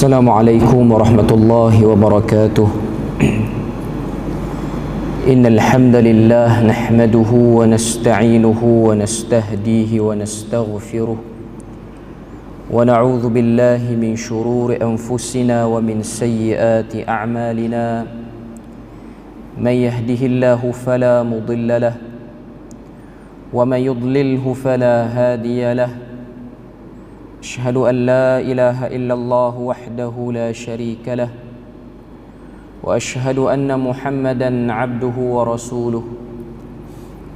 السلام عليكم ورحمة الله وبركاته. إن الحمد لله نحمده ونستعينه ونستهديه ونستغفره ونعوذ بالله من شرور أنفسنا ومن سيئات أعمالنا. من يهده الله فلا مضل له ومن يضلله فلا هادي له. أشهد أن لا إله إلا الله وحده لا شريك له وأشهد أن محمدا عبده ورسوله.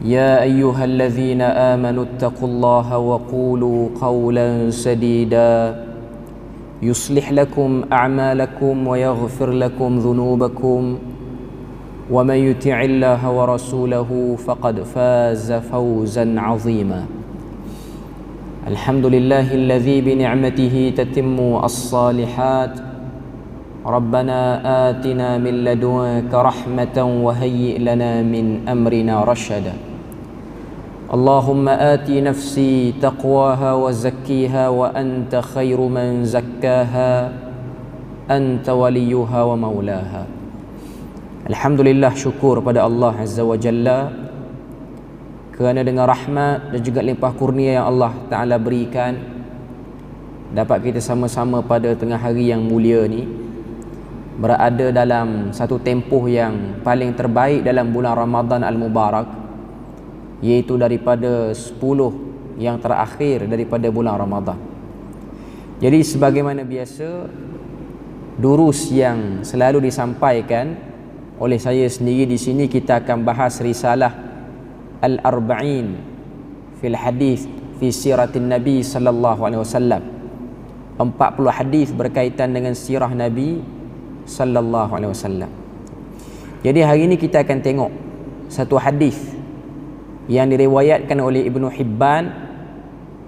يا أيها الذين آمنوا اتقوا الله وقولوا قولا سديدا يصلح لكم أعمالكم ويغفر لكم ذنوبكم ومن يطع الله ورسوله فقد فاز فوزا عظيما. الحمد لله الذي بنعمته تتم الصالحات. ربنا آتنا من لدنك رحمة وهيئ لنا من أمرنا رشدا. اللهم آت نفسي تقواها وزكيها وأنت خير من زكاها أنت وليها ومولاها. Alhamdulillah, syukur pada Allah Azza wa Jalla kerana dengan rahmat dan juga limpah kurnia yang Allah Ta'ala berikan, dapat kita sama-sama pada tengah hari yang mulia ni berada dalam satu tempoh yang paling terbaik dalam bulan Ramadan Al-Mubarak, iaitu daripada 10 yang terakhir daripada bulan Ramadan. Jadi sebagaimana biasa, durus yang selalu disampaikan oleh saya sendiri di sini, kita akan bahas risalah Al-Arba'in fil Hadith fi Siratin Nabi sallallahu alaihi wasallam. 40 hadis berkaitan dengan sirah Nabi sallallahu alaihi wasallam. Jadi hari ini kita akan tengok satu hadis yang diriwayatkan oleh Ibnu Hibban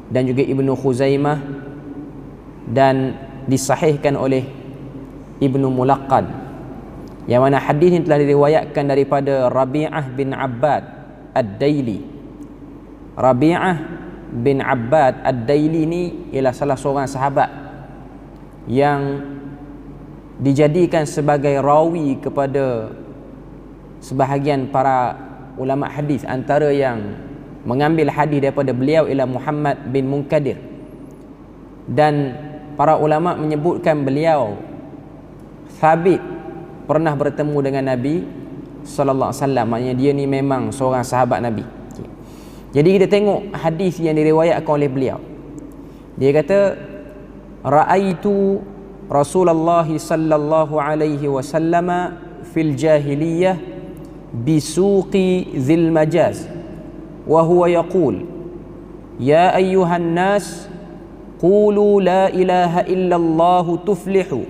dan juga Ibnu Khuzaimah dan disahihkan oleh Ibnu Mulaqqan, yang mana hadis ini telah diriwayatkan daripada Rabi'ah bin Abbad Ad-Daili. Rabi'ah bin Abbad Ad-Daili ni ialah salah seorang sahabat yang dijadikan sebagai rawi kepada sebahagian para ulama hadis. Antara yang mengambil hadis daripada beliau ialah Muhammad bin Munkadir, dan para ulama menyebutkan beliau sabit pernah bertemu dengan Nabi sallallahu alaihi wasallam. Maknanya dia ni memang seorang sahabat Nabi. Jadi kita tengok hadis yang diriwayatkan oleh beliau. Dia kata, ra'aitu Rasulullah sallallahu alaihi wasallam fil jahiliyah bisuqi dzil majaz wa huwa yaqul ya ayyuhan nas qulu la ilaha illallah tuflihu.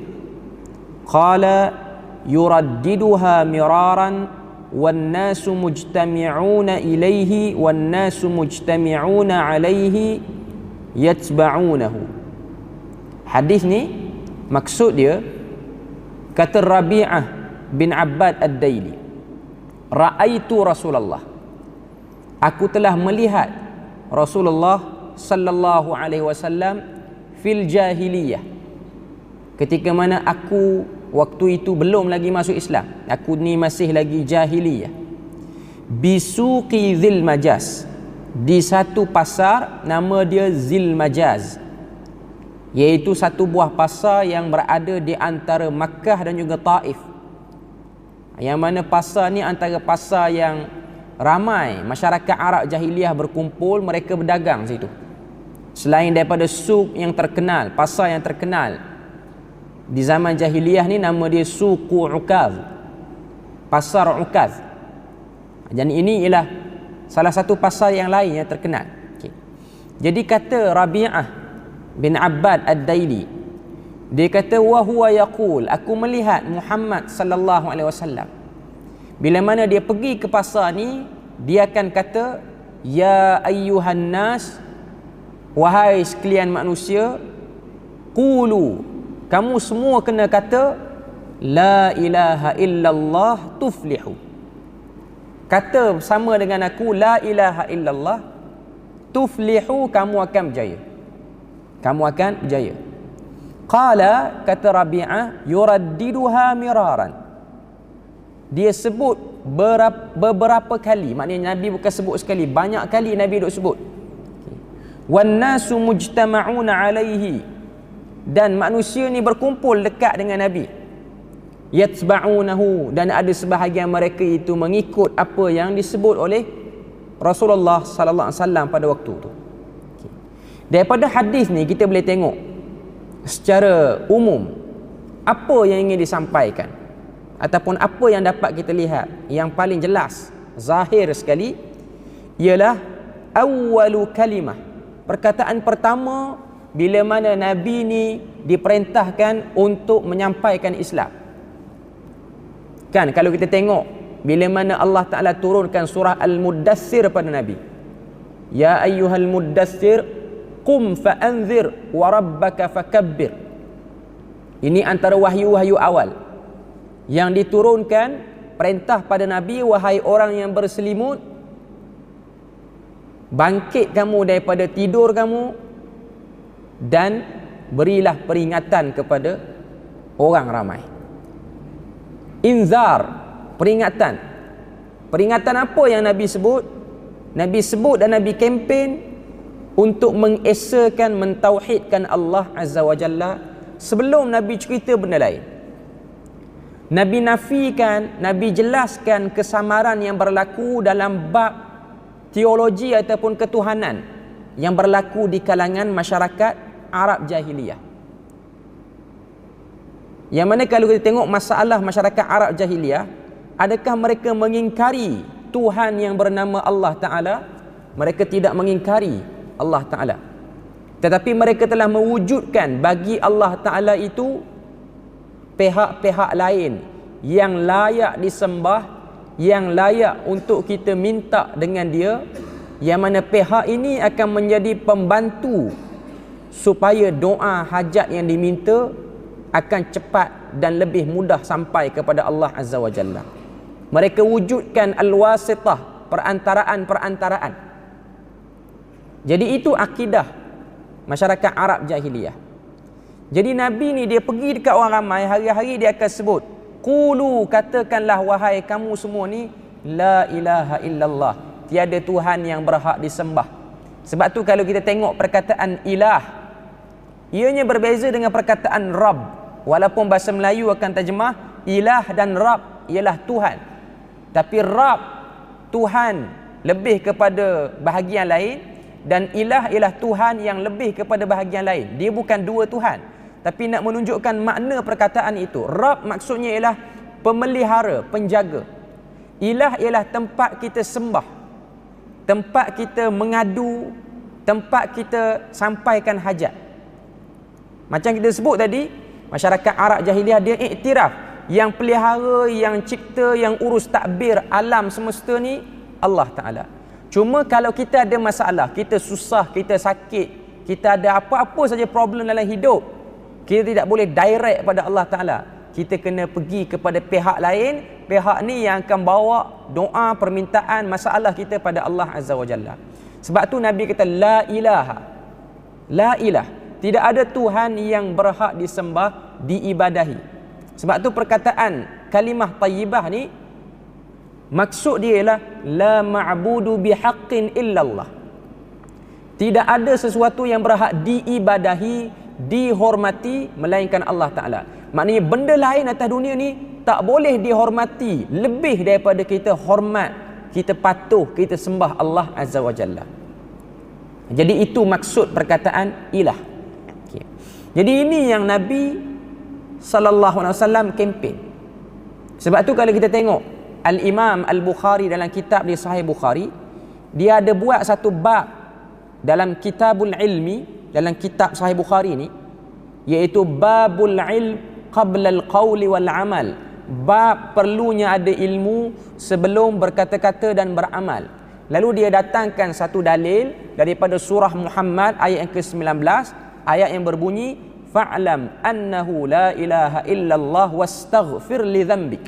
Qala yuraddiduha miraran wan nasu mujtami'una ilaihi wan nasu mujtami'una alaihi yatba'unahu. Hadis ni maksud dia, kata Rabi'ah bin Abbad Ad-Daili, ra'aitu Rasulullah, aku telah melihat Rasulullah sallallahu alaihi wasallam fil jahiliyah, ketika mana aku waktu itu belum lagi masuk Islam, aku ni masih lagi jahiliyah. Bisuqi dzil majaz, di satu pasar nama dia Zil Majaz, iaitu satu buah pasar yang berada di antara Makkah dan juga Taif, yang mana pasar ni antara pasar yang ramai masyarakat Arab jahiliyah berkumpul, mereka berdagang situ. Selain daripada suk yang terkenal, pasar yang terkenal di zaman jahiliyah ni, nama dia Suqu Ukaz, pasar Ukaz. Dan ini ialah salah satu pasar yang lain yang terkenal. Jadi kata Rabi'ah bin Abbad Ad-Daili, dia kata wa huwa yaqul, aku melihat Muhammad sallallahu alaihi wasallam bila mana dia pergi ke pasar ni, dia akan kata, ya ayyuhan nas, wahai sekalian manusia, qulu, kamu semua kena kata la ilaha illallah tuflihu. Kata sama dengan aku, la ilaha illallah tuflihu, kamu akan berjaya. Kamu akan berjaya. Qala, kata Rabi'ah, yuraddiduha miraran. Dia sebut beberapa kali. Maknanya Nabi bukan sebut sekali, banyak kali Nabi duk sebut. Wan nasu mujtama'una alaihi. Dan manusia ni berkumpul dekat dengan Nabi. Yatba'unahu, dan ada sebahagian mereka itu mengikut apa yang disebut oleh Rasulullah sallallahu alaihi wasallam pada waktu tu. Daripada hadis ni kita boleh tengok secara umum apa yang ingin disampaikan ataupun apa yang dapat kita lihat yang paling jelas, zahir sekali, ialah awwalu kalimah. Perkataan pertama bila mana Nabi ni diperintahkan untuk menyampaikan Islam. Kan kalau kita tengok bila mana Allah Ta'ala turunkan surah Al-Muddathir pada Nabi. Ya ayyuhal muddathir qum fa'anzir wa rabbaka fakabbir. Ini antara wahyu-wahyu awal yang diturunkan, perintah pada Nabi, wahai orang yang berselimut, bangkit kamu daripada tidur kamu dan berilah peringatan kepada orang ramai. Inzar, peringatan. Peringatan apa yang Nabi sebut? Nabi sebut dan Nabi kempen untuk mengesakan, mentauhidkan Allah Azza wa Jalla sebelum Nabi cerita benda lain. Nabi nafikan, Nabi jelaskan kesamaran yang berlaku dalam bab teologi ataupun ketuhanan yang berlaku di kalangan masyarakat Arab jahiliyah. Yang mana kalau kita tengok masalah masyarakat Arab jahiliyah, adakah mereka mengingkari Tuhan yang bernama Allah Ta'ala? Mereka tidak mengingkari Allah Ta'ala, tetapi mereka telah mewujudkan bagi Allah Ta'ala itu pihak-pihak lain yang layak disembah, yang layak untuk kita minta dengan dia, yang mana pihak ini akan menjadi pembantu supaya doa hajat yang diminta akan cepat dan lebih mudah sampai kepada Allah Azza wa Jalla. Mereka wujudkan al-wasitah, perantaraan-perantaraan. Jadi itu akidah masyarakat Arab jahiliyah. Jadi Nabi ni dia pergi dekat orang ramai, hari-hari dia akan sebut, qulu, katakanlah wahai kamu semua ni, la ilaha illallah, tiada Tuhan yang berhak disembah. Sebab tu kalau kita tengok perkataan ilah, ianya berbeza dengan perkataan Rabb. Walaupun bahasa Melayu akan terjemah ilah dan Rabb ialah Tuhan, tapi Rabb, Tuhan, lebih kepada bahagian lain, dan ilah ialah Tuhan yang lebih kepada bahagian lain. Dia bukan dua Tuhan, tapi nak menunjukkan makna perkataan itu. Rabb maksudnya ialah pemelihara, penjaga. Ilah ialah tempat kita sembah, tempat kita mengadu, tempat kita sampaikan hajat. Macam kita sebut tadi, masyarakat Arab jahiliah dia iktiraf yang pelihara, yang cipta, yang urus takbir alam semesta ni Allah Ta'ala. Cuma kalau kita ada masalah, kita susah, kita sakit, kita ada apa-apa saja problem dalam hidup, kita tidak boleh direct pada Allah Ta'ala. Kita kena pergi kepada pihak lain. Pihak ni yang akan bawa doa, permintaan, masalah kita pada Allah Azza wa Jalla. Sebab tu Nabi kata la ilaha, la ilah, tidak ada Tuhan yang berhak disembah, diibadahi. Sebab tu perkataan kalimah tayyibah ni, maksud dia ialah la ma'budu bihaqqin illallah. Tidak ada sesuatu yang berhak diibadahi, dihormati melainkan Allah Ta'ala. Maknanya benda lain atas dunia ni tak boleh dihormati lebih daripada kita hormat, kita patuh, kita sembah Allah Azza wa Jalla. Jadi itu maksud perkataan ilah. Okay. Jadi ini yang Nabi sallallahu alaihi wasallam kempen. Sebab tu kalau kita tengok Al-Imam Al-Bukhari dalam kitab di Sahih Bukhari, dia ada buat satu bab dalam Kitabul Ilmi, dalam kitab Sahih Bukhari ni, iaitu babul ilm qabla al-qawli wal amal. Bab perlunya ada ilmu sebelum berkata-kata dan beramal. Lalu dia datangkan satu dalil daripada surah Muhammad ayat yang ke-19, ayat yang berbunyi fa'lam annahu la ilaha illallah wastaghfir li dhanbik.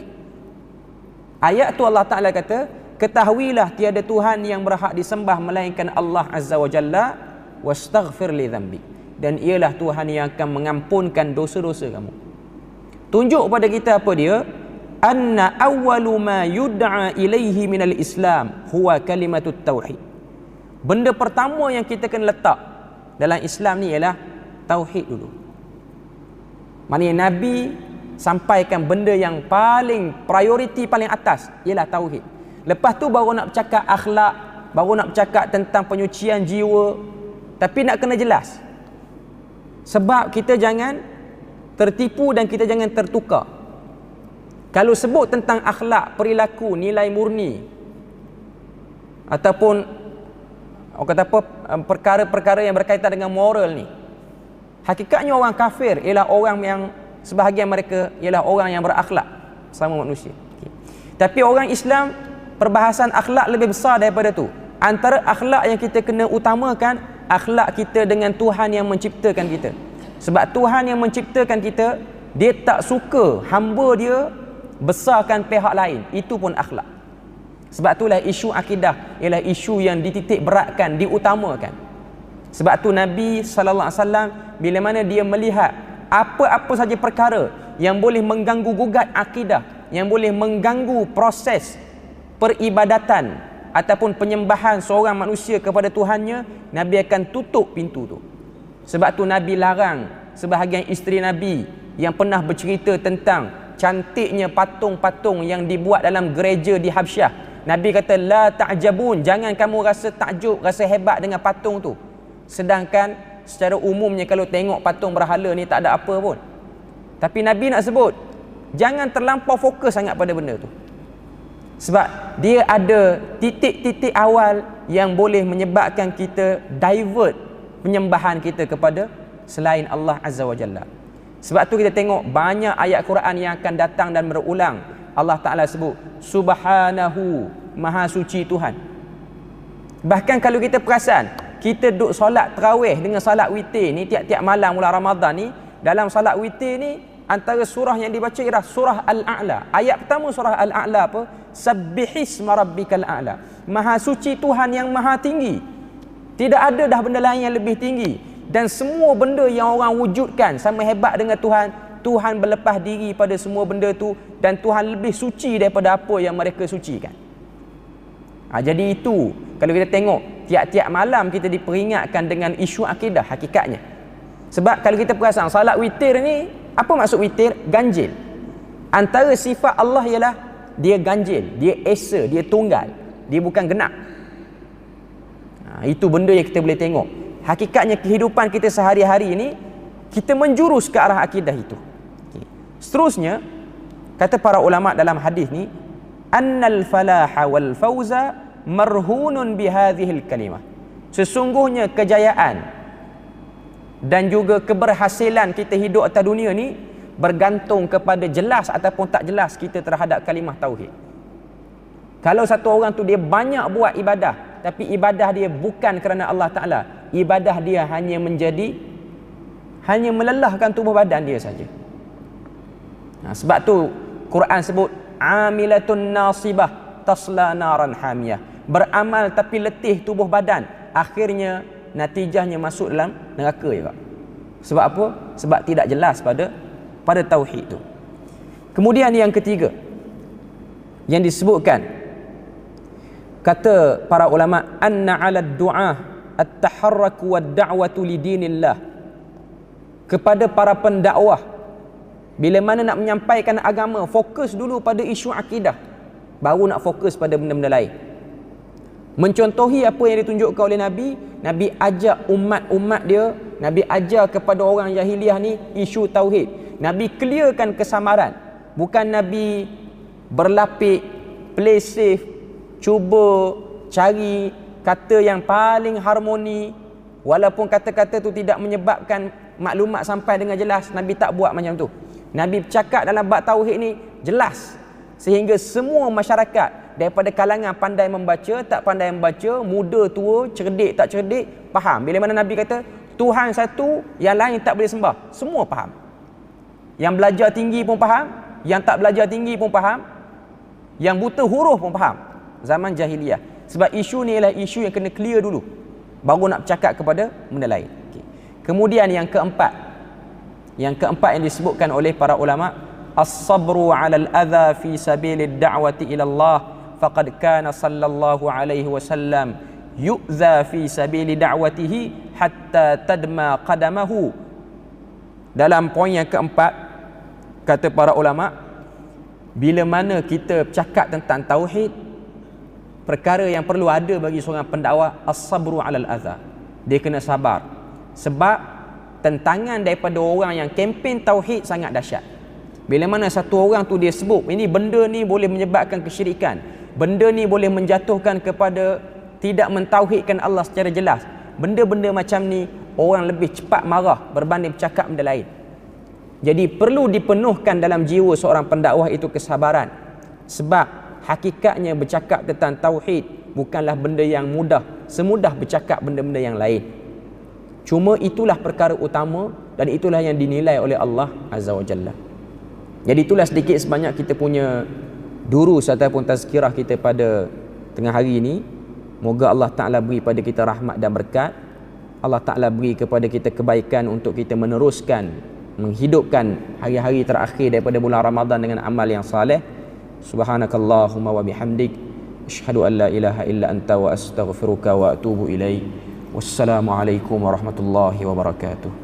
Ayat tu Allah Ta'ala kata, ketahuilah tiada Tuhan yang berhak disembah melainkan Allah Azza wa Jalla, wastaghfir li dhanbik, dan ialah Tuhan yang akan mengampunkan dosa-dosa kamu. Tunjuk pada kita apa dia? Anna awwalu ma yud'a ilaihi minal Islam huwa kalimatut tauhid. Benda pertama yang kita kena letak dalam Islam ni ialah tauhid dulu. Maknanya Nabi sampaikan benda yang paling prioriti, paling atas ialah tauhid. Lepas tu baru nak bercakap akhlak, baru nak bercakap tentang penyucian jiwa. Tapi nak kena jelas. Sebab kita jangan tertipu dan kita jangan tertukar. Kalau sebut tentang akhlak, perilaku, nilai murni, ataupun orang kata apa, perkara-perkara yang berkaitan dengan moral ni, hakikatnya orang kafir ialah orang yang sebahagian mereka ialah orang yang berakhlak sama manusia. Tapi orang Islam, perbahasan akhlak lebih besar daripada tu. Antara akhlak yang kita kena utamakan, akhlak kita dengan Tuhan yang menciptakan kita. Sebab Tuhan yang menciptakan kita, dia tak suka hamba dia besarkan pihak lain. Itu pun akhlak. Sebab itulah isu akidah ialah isu yang dititik beratkan, diutamakan. Sebab tu Nabi SAW bila mana dia melihat apa-apa saja perkara yang boleh mengganggu gugat akidah, yang boleh mengganggu proses peribadatan ataupun penyembahan seorang manusia kepada Tuhannya, Nabi akan tutup pintu tu. Sebab tu Nabi larang sebahagian isteri Nabi yang pernah bercerita tentang cantiknya patung-patung yang dibuat dalam gereja di Habsyah. Nabi kata, la ta'jabun, jangan kamu rasa takjub, rasa hebat dengan patung tu. Sedangkan secara umumnya kalau tengok patung berhala ni tak ada apa pun. Tapi Nabi nak sebut, jangan terlampau fokus sangat pada benda tu. Sebab dia ada titik-titik awal yang boleh menyebabkan kita divert penyembahan kita kepada selain Allah Azza wa Jalla. Sebab tu kita tengok banyak ayat Quran yang akan datang dan berulang. Allah Ta'ala sebut, Subhanahu, Maha Suci Tuhan. Bahkan kalau kita perasan, kita duduk solat tarawih dengan solat witir ni tiap-tiap malam bulan Ramadan ni, dalam solat witir ni antara surah yang dibaca ialah surah Al-A'la. Ayat pertama surah Al-A'la apa? Sabbihisma rabbikal a'la. Maha suci Tuhan yang maha tinggi. Tidak ada dah benda lain yang lebih tinggi. Dan semua benda yang orang wujudkan sama hebat dengan Tuhan, Tuhan berlepas diri pada semua benda tu, dan Tuhan lebih suci daripada apa yang mereka sucikan. Jadi itu, kalau kita tengok tiap-tiap malam kita diperingatkan dengan isu akidah hakikatnya. Sebab kalau kita perasan salat witir ni, apa maksud witir? Ganjil. Antara sifat Allah ialah dia ganjil, dia esa, dia tunggal, dia bukan genap. Itu benda yang kita boleh tengok. Hakikatnya kehidupan kita sehari-hari ini, kita menjurus ke arah akidah itu. Seterusnya, kata para ulama dalam hadis ni, annal falaha wal fauza marhunun bihadhil kalimah. Sesungguhnya kejayaan dan juga keberhasilan kita hidup atas dunia ni bergantung kepada jelas ataupun tak jelas kita terhadap kalimah tauhid. Kalau satu orang tu dia banyak buat ibadah, tapi ibadah dia bukan kerana Allah Ta'ala, ibadah dia hanya melelahkan tubuh badan dia saja. Sebab tu Quran sebut amilatun nasibah tasla naran hamiyah. Beramal tapi letih tubuh badan, akhirnya natijahnya masuk dalam neraka juga. Sebab apa? Sebab tidak jelas pada tauhid tu. Kemudian yang ketiga yang disebutkan, kata para ulama, anna 'ala ad-du'a at-taharruku wad-da'watu lidinillah. Kepada para pendakwah, bila mana nak menyampaikan agama, fokus dulu pada isu akidah, baru nak fokus pada benda-benda lain. Mencontohi apa yang ditunjukkan oleh Nabi, Nabi ajak umat-umat dia, Nabi ajar kepada orang jahiliah ni isu tauhid. Nabi clearkan kesamaran. Bukan Nabi berlapik, play safe, cuba cari kata yang paling harmoni, walaupun kata-kata tu tidak menyebabkan maklumat sampai dengan jelas. Nabi tak buat macam tu. Nabi bercakap dalam bab tauhid ni jelas, sehingga semua masyarakat daripada kalangan pandai membaca, tak pandai membaca, muda tua, cerdik tak cerdik, faham. Bila mana Nabi kata Tuhan satu, yang lain tak boleh sembah, semua faham. Yang belajar tinggi pun faham, yang tak belajar tinggi pun faham, yang buta huruf pun faham. Zaman jahiliah. Sebab isu ni ialah isu yang kena clear dulu, baru nak bercakap kepada benda lain. Okay. Kemudian yang keempat yang disebutkan oleh para ulama, as-sabru 'alal adha fi sabilid da'wati ila Allah, faqad kana sallallahu alaihi wasallam yu'za fi sabili da'watihi hatta tadma qadamahu. Dalam poin yang keempat, kata para ulama, bila mana kita cakap tentang tauhid, perkara yang perlu ada bagi seorang pendakwah, as-sabru 'alal adha. Dia kena sabar. Sebab tentangan daripada orang yang kempen tauhid sangat dahsyat. Bila mana satu orang tu dia sebut, ini benda ni boleh menyebabkan kesyirikan, benda ni boleh menjatuhkan kepada tidak mentauhidkan Allah secara jelas, benda-benda macam ni, orang lebih cepat marah berbanding bercakap benda lain. Jadi perlu dipenuhkan dalam jiwa seorang pendakwah itu kesabaran. Sebab hakikatnya bercakap tentang tauhid bukanlah benda yang mudah, semudah bercakap benda-benda yang lain. Cuma itulah perkara utama dan itulah yang dinilai oleh Allah Azza wa Jalla. Jadi itulah sedikit sebanyak kita punya durus ataupun tazkirah kita pada tengah hari ini. Moga Allah Ta'ala beri pada kita rahmat dan berkat. Allah Ta'ala beri kepada kita kebaikan untuk kita meneruskan, menghidupkan hari-hari terakhir daripada bulan Ramadan dengan amal yang saleh. Subhanakallahumma wa bihamdik, asyhadu an la ilaha illa anta wa astaghfiruka wa atubu ilaik. Wassalamualaikum warahmatullahi wabarakatuh.